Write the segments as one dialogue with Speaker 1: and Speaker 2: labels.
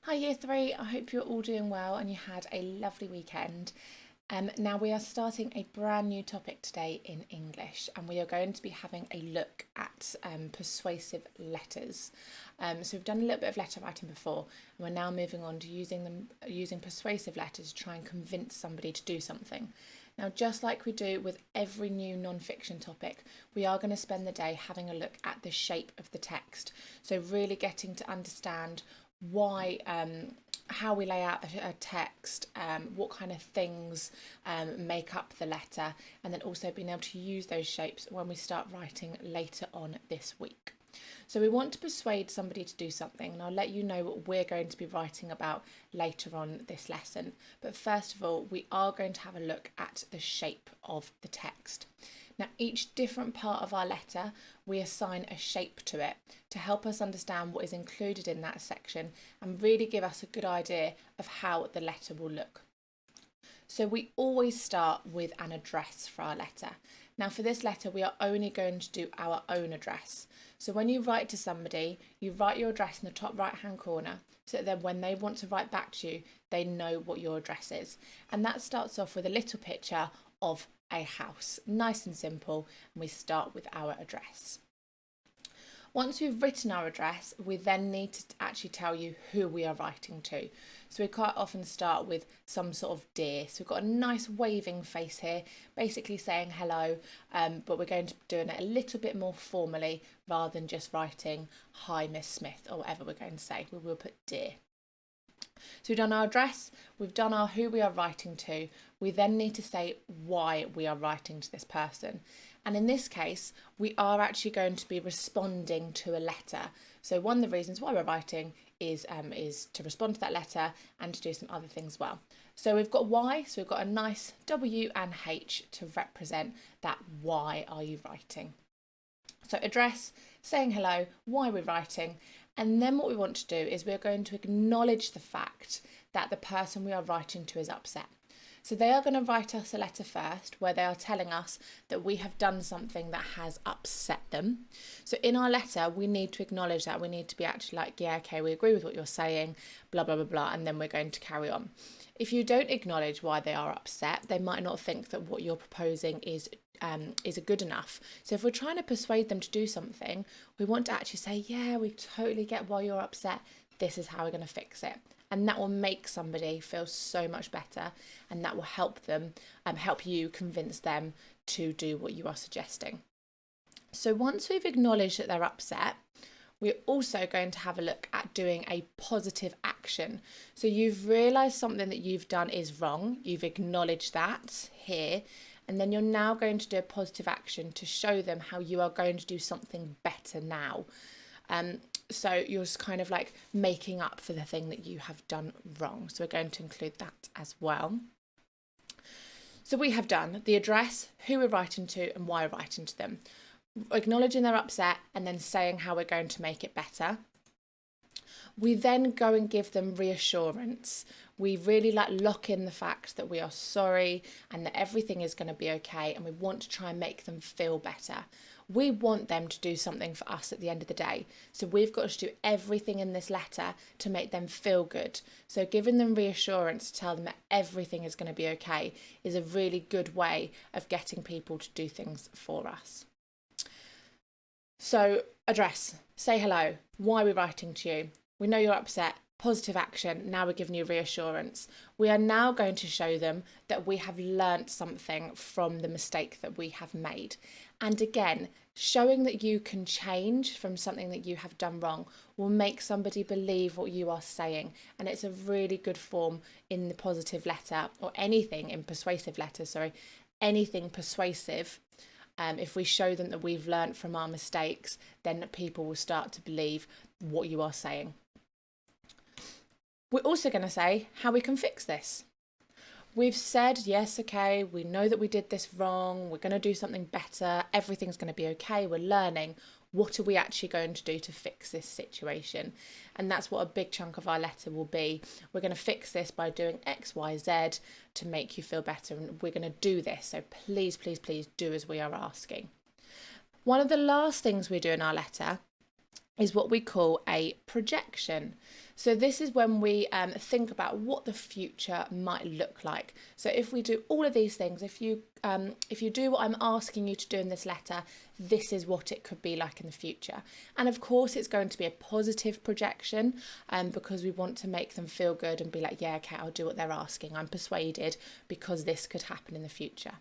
Speaker 1: Hi Year 3, I hope you're all doing well and you had a lovely weekend. Now we are starting a brand new topic today in English and we are going to be having a look at persuasive letters. So we've done a little bit of letter writing before and we're now moving on to using persuasive letters to try and convince somebody to do something. Now, just like we do with every new non-fiction topic, we are going to spend the day having a look at the shape of the text. So really getting to understand why, how we lay out a text, what kind of things make up the letter, and then also being able to use those shapes when we start writing later on this week. So we want to persuade somebody to do something, and I'll let you know what we're going to be writing about later on this lesson. But first of all, we are going to have a look at the shape of the text. Now, each different part of our letter, we assign a shape to it to help us understand what is included in that section and really give us a good idea of how the letter will look. So we always start with an address for our letter. Now for this letter, we are only going to do our own address. So when you write to somebody, you write your address in the top right hand corner so that then when they want to write back to you, they know what your address is. And that starts off with a little picture of a house, nice and simple, and we start with our address. Once we've written our address, we then need to actually tell you who we are writing to. So we quite often start with some sort of dear. So we've got a nice waving face here, basically saying hello, but we're going to be doing it a little bit more formally rather than just writing hi Miss Smith or whatever we're going to say. We will put dear. So we've done our address, we've done our who we are writing to. We then need to say why we are writing to this person. And in this case, we are actually going to be responding to a letter. So one of the reasons why we're writing is to respond to that letter and to do some other things as well. So we've got why, so we've got a nice W and H to represent that why are you writing. So address, saying hello, why we're writing, and then what we want to do is we're going to acknowledge the fact that the person we are writing to is upset. So they are going to write us a letter first where they are telling us that we have done something that has upset them. So in our letter, we need to acknowledge that. We need to be actually like, yeah, okay, we agree with what you're saying, blah, blah, blah, blah, and then we're going to carry on. If you don't acknowledge why they are upset, they might not think that what you're proposing is good enough. So if we're trying to persuade them to do something, we want to actually say, yeah, we totally get why you're upset. This is how we're going to fix it. And that will make somebody feel so much better, and that will help them, help you convince them to do what you are suggesting. So once we've acknowledged that they're upset, we're also going to have a look at doing a positive action. So you've realised something that you've done is wrong, you've acknowledged that here, and then you're now going to do a positive action to show them how you are going to do something better now. So you're just kind of like making up for the thing that you have done wrong. So we're going to include that as well. So we have done the address, who we're writing to and why we're writing to them. Acknowledging they're upset and then saying how we're going to make it better. We then go and give them reassurance. We really lock in the fact that we are sorry and that everything is going to be okay, and we want to try and make them feel better. We want them to do something for us at the end of the day. So we've got to do everything in this letter to make them feel good. So giving them reassurance to tell them that everything is going to be okay is a really good way of getting people to do things for us. So address, say hello, why we're writing to you. We know you're upset, positive action, now we're giving you reassurance. We are now going to show them that we have learnt something from the mistake that we have made. And again, showing that you can change from something that you have done wrong will make somebody believe what you are saying. And it's a really good form in the positive letter, or anything in persuasive letters, anything persuasive. If we show them that we've learnt from our mistakes, then people will start to believe what you are saying. We're also going to say how we can fix this. We've said, yes, okay, we know that we did this wrong, we're going to do something better, everything's going to be okay, we're learning. What are we actually going to do to fix this situation? And that's what a big chunk of our letter will be. We're going to fix this by doing X, Y, Z to make you feel better, and we're going to do this. So please, please, please do as we are asking. One of the last things we do in our letter is what we call a projection. So this is when we think about what the future might look like. So if we do all of these things, if you do what I'm asking you to do in this letter, this is what it could be like in the future. And of course, it's going to be a positive projection, because we want to make them feel good and be like, yeah, okay, I'll do what they're asking. I'm persuaded because this could happen in the future.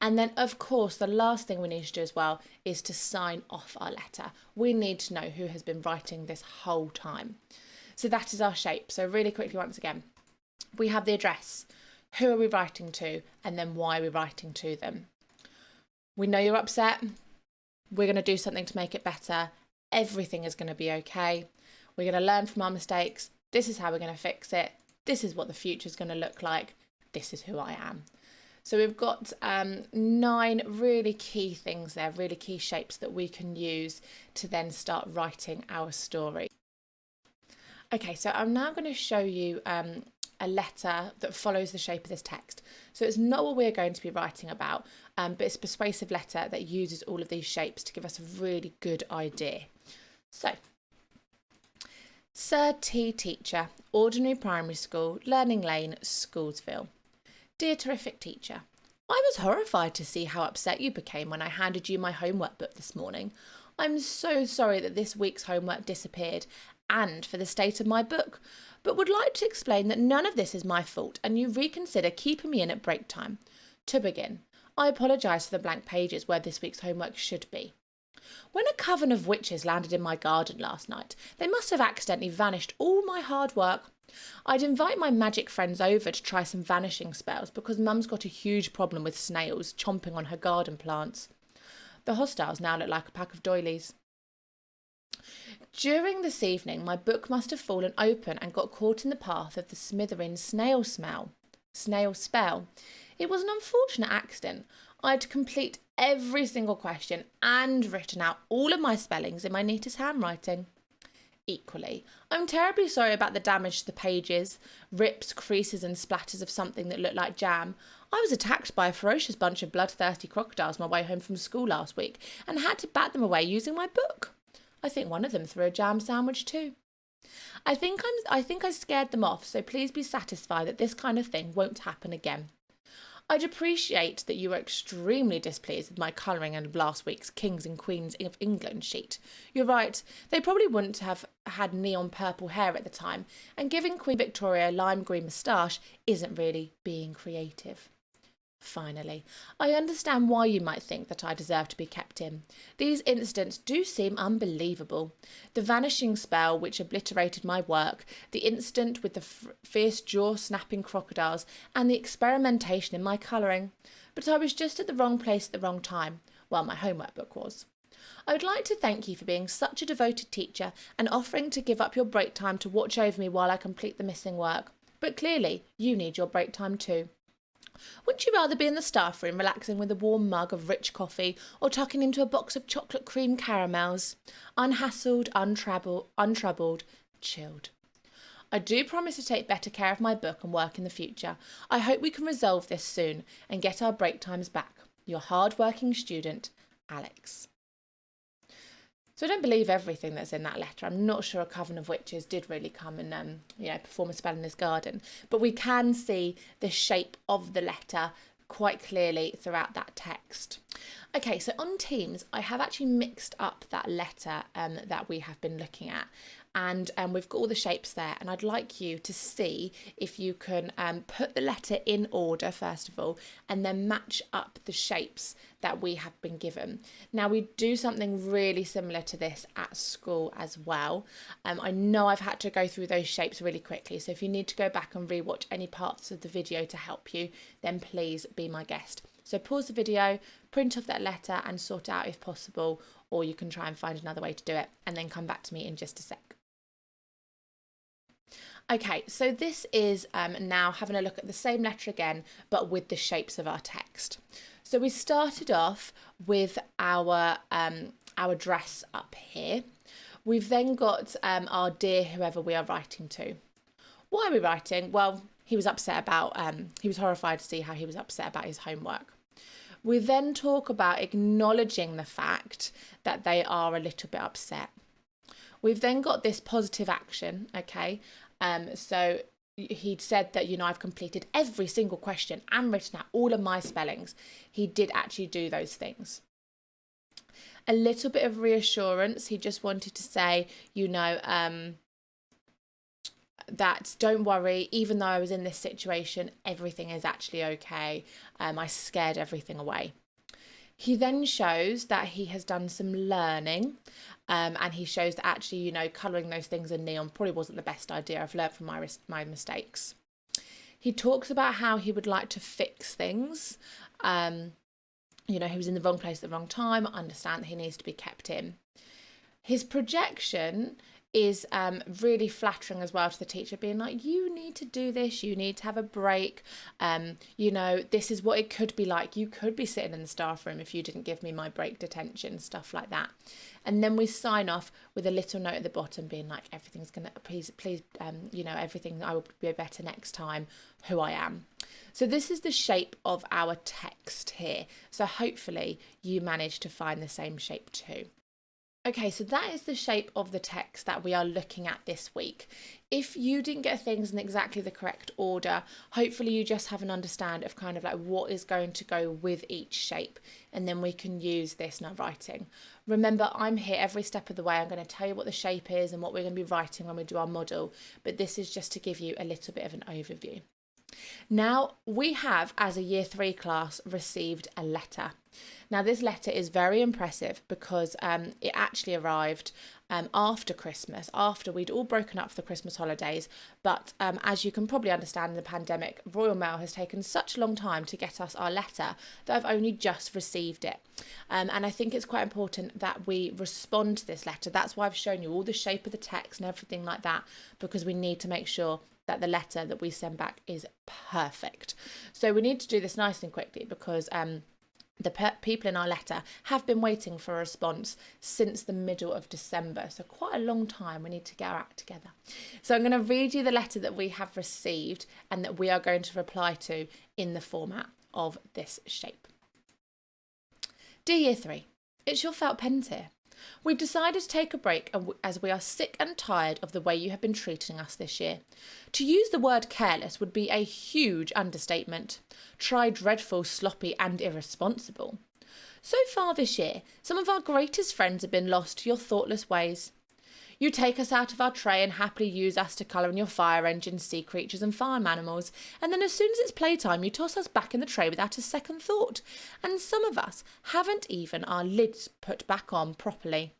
Speaker 1: And then, of course, the last thing we need to do as well is to sign off our letter. We need to know who has been writing this whole time. So that is our shape. So really quickly, once again, we have the address. Who are we writing to? And then why are we writing to them? We know you're upset. We're going to do something to make it better. Everything is going to be okay. We're going to learn from our mistakes. This is how we're going to fix it. This is what the future is going to look like. This is who I am. So we've got 9 really key things there, really key shapes that we can use to then start writing our story. Okay, so I'm now going to show you a letter that follows the shape of this text. So it's not what we're going to be writing about, but it's a persuasive letter that uses all of these shapes to give us a really good idea. So, Sir T. Teacher, Ordinary Primary School, Learning Lane, Schoolsville. Dear terrific teacher, I was horrified to see how upset you became when I handed you my homework book this morning. I'm so sorry that this week's homework disappeared and for the state of my book, but would like to explain that none of this is my fault and you reconsider keeping me in at break time. To begin, I apologise for the blank pages where this week's homework should be. When a coven of witches landed in my garden last night, they must have accidentally vanished all my hard work. I'd invite my magic friends over to try some vanishing spells because Mum's got a huge problem with snails chomping on her garden plants. The hostiles now look like a pack of doilies. During this evening, my book must have fallen open and got caught in the path of the Smitherin snail spell. It was an unfortunate accident. I had to complete every single question and written out all of my spellings in my neatest handwriting. Equally, I'm terribly sorry about the damage to the pages, rips, creases and splatters of something that looked like jam. I was attacked by a ferocious bunch of bloodthirsty crocodiles on my way home from school last week and had to bat them away using my book. I think one of them threw a jam sandwich too. I think I scared them off, so please be satisfied that this kind of thing won't happen again. I'd appreciate that you were extremely displeased with my colouring of last week's Kings and Queens of England sheet. You're right, they probably wouldn't have had neon purple hair at the time, and giving Queen Victoria a lime green moustache isn't really being creative. Finally, I understand why you might think that I deserve to be kept in. These incidents do seem unbelievable. The vanishing spell which obliterated my work, the incident with the fierce jaw-snapping crocodiles, and the experimentation in my colouring. But I was just at the wrong place at the wrong time. Well, my homework book was. I would like to thank you for being such a devoted teacher and offering to give up your break time to watch over me while I complete the missing work. But clearly, you need your break time too. Wouldn't you rather be in the staff room relaxing with a warm mug of rich coffee or tucking into a box of chocolate cream caramels? Unhassled, untroubled, chilled. I do promise to take better care of my book and work in the future. I hope we can resolve this soon and get our break times back. Your hard-working student, Alex. So I don't believe everything that's in that letter. I'm not sure a coven of witches did really come and perform a spell in his garden. But we can see the shape of the letter quite clearly throughout that text. Okay, so on Teams, I have actually mixed up that letter that we have been looking at. And we've got all the shapes there, and I'd like you to see if you can put the letter in order first of all, and then match up the shapes that we have been given. Now we do something really similar to this at school as well. I know I've had to go through those shapes really quickly, so if you need to go back and rewatch any parts of the video to help you, then please be my guest. So pause the video, print off that letter and sort it out if possible, or you can try and find another way to do it and then come back to me in just a sec. Okay, so this is now having a look at the same letter again, but with the shapes of our text. So we started off with our address up here. We've then got our dear whoever we are writing to. Why are we writing? Well, he was upset about, he was horrified to see how he was upset about his homework. We then talk about acknowledging the fact that they are a little bit upset. We've then got this positive action, okay? So he'd said that, I've completed every single question and written out all of my spellings. He did actually do those things. A little bit of reassurance. He just wanted to say, that don't worry, even though I was in this situation, everything is actually okay. I scared everything away. He then shows that he has done some learning, and he shows that actually, colouring those things in neon probably wasn't the best idea. I've learned from my mistakes. He talks about how he would like to fix things. He was in the wrong place at the wrong time. I understand that he needs to be kept in. His projection is really flattering as well to the teacher, being like, you need to do this, you need to have a break, this is what it could be like. You could be sitting in the staff room if you didn't give me my break detention, stuff like that. And then we sign off with a little note at the bottom being like, everything's gonna, please, everything, I will be better next time, who I am. So this is the shape of our text here. So hopefully you managed to find the same shape too. Okay, so that is the shape of the text that we are looking at this week. If you didn't get things in exactly the correct order, hopefully you just have an understanding of kind of like what is going to go with each shape, and then we can use this in our writing. Remember, I'm here every step of the way. I'm going to tell you what the shape is and what we're going to be writing when we do our model, but this is just to give you a little bit of an overview. Now, we have, as a Year 3 class, received a letter. Now, this letter is very impressive because it actually arrived after Christmas, after we'd all broken up for the Christmas holidays. But as you can probably understand, in the pandemic, Royal Mail has taken such a long time to get us our letter that I've only just received it. And I think it's quite important that we respond to this letter. That's why I've shown you all the shape of the text and everything like that, because we need to make sure that the letter that we send back is perfect. So we need to do this nice and quickly because the people in our letter have been waiting for a response since the middle of December. So quite a long time. We need to get our act together. So I'm going to read you the letter that we have received and that we are going to reply to in the format of this shape. Dear Year 3, it's your felt pens here. We've decided to take a break as we are sick and tired of the way you have been treating us this year. To use the word careless would be a huge understatement. Try dreadful, sloppy and irresponsible. So far this year, some of our greatest friends have been lost to your thoughtless ways. You take us out of our tray and happily use us to colour in your fire engines, sea creatures and farm animals, and then as soon as it's playtime you toss us back in the tray without a second thought, and some of us haven't even our lids put back on properly.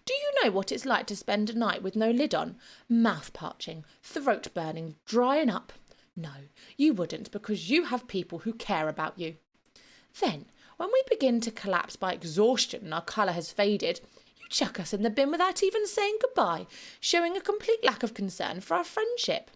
Speaker 1: Do you know what it's like to spend a night with no lid on? Mouth parching, throat burning, drying up? No, you wouldn't, because you have people who care about you. Then, when we begin to collapse by exhaustion and our colour has faded, chuck us in the bin without even saying goodbye, showing a complete lack of concern for our friendship.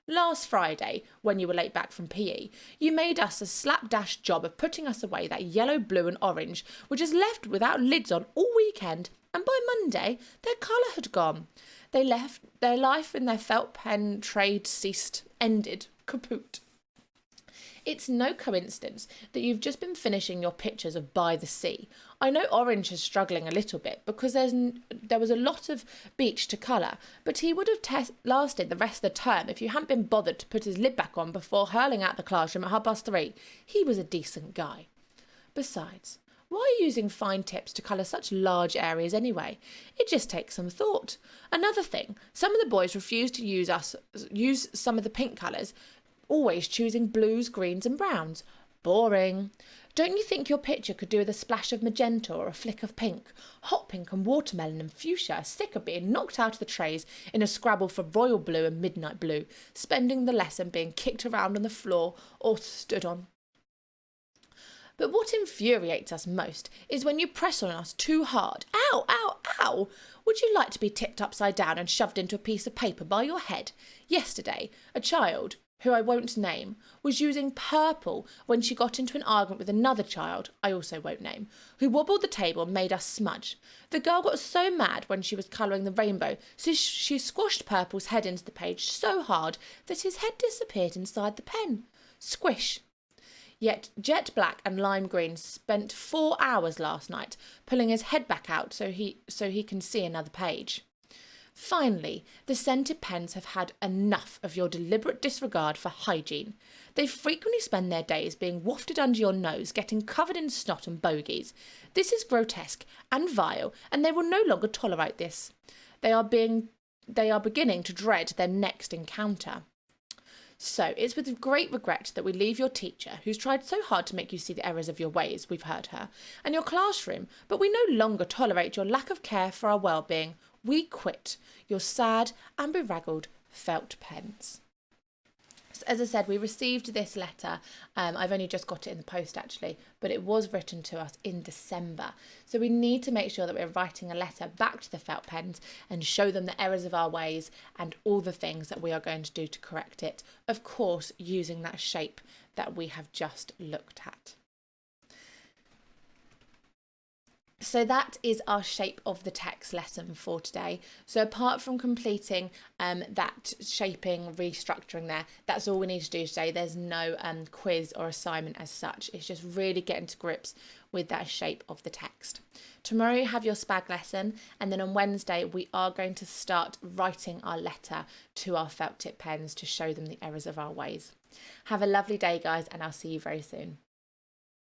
Speaker 1: Last Friday, when you were late back from PE, you made us a slapdash job of putting us away that yellow, blue and orange, which is left without lids on all weekend, and by Monday their colour had gone. They left their life in their felt pen trade ceased, ended, kaput. It's no coincidence that you've just been finishing your pictures of By the Sea. I know Orange is struggling a little bit because there was a lot of beach to colour, but he would have lasted the rest of the term if you hadn't been bothered to put his lid back on before hurling out the classroom at 3:30. He was a decent guy. Besides, why are you using fine tips to colour such large areas anyway? It just takes some thought. Another thing, some of the boys refuse to use some of the pink colours, always choosing blues, greens and browns. Boring. Don't you think your picture could do with a splash of magenta or a flick of pink? Hot pink and watermelon and fuchsia are sick of being knocked out of the trays in a scrabble for royal blue and midnight blue, spending the lesson being kicked around on the floor or stood on. But what infuriates us most is when you press on us too hard. Ow, ow, ow! Would you like to be tipped upside down and shoved into a piece of paper by your head? Yesterday, a child, who I won't name, was using purple when she got into an argument with another child, I also won't name, who wobbled the table and made us smudge. The girl got so mad when she was colouring the rainbow, so she squashed Purple's head into the page so hard that his head disappeared inside the pen. Squish. Yet Jet Black and Lime Green spent 4 hours last night pulling his head back out so he can see another page. Finally, the scented pens have had enough of your deliberate disregard for hygiene. They frequently spend their days being wafted under your nose, getting covered in snot and bogies. This is grotesque and vile, and they will no longer tolerate this. They are beginning to dread their next encounter. So it's with great regret that we leave your teacher, who's tried so hard to make you see the errors of your ways, we've heard her, and your classroom, but we no longer tolerate your lack of care for our well-being. We quit your sad and bedraggled felt pens. So as I said, we received this letter. I've only just got it in the post actually, but it was written to us in December. So we need to make sure that we're writing a letter back to the felt pens and show them the errors of our ways and all the things that we are going to do to correct it. Of course, using that shape that we have just looked at. So that is our shape of the text lesson for today. So apart from completing that shaping, restructuring there, that's all we need to do today. There's no quiz or assignment as such. It's just really getting to grips with that shape of the text. Tomorrow you have your spag lesson, and then on Wednesday we are going to start writing our letter to our felt tip pens to show them the errors of our ways. Have a lovely day, guys, and I'll see you very soon.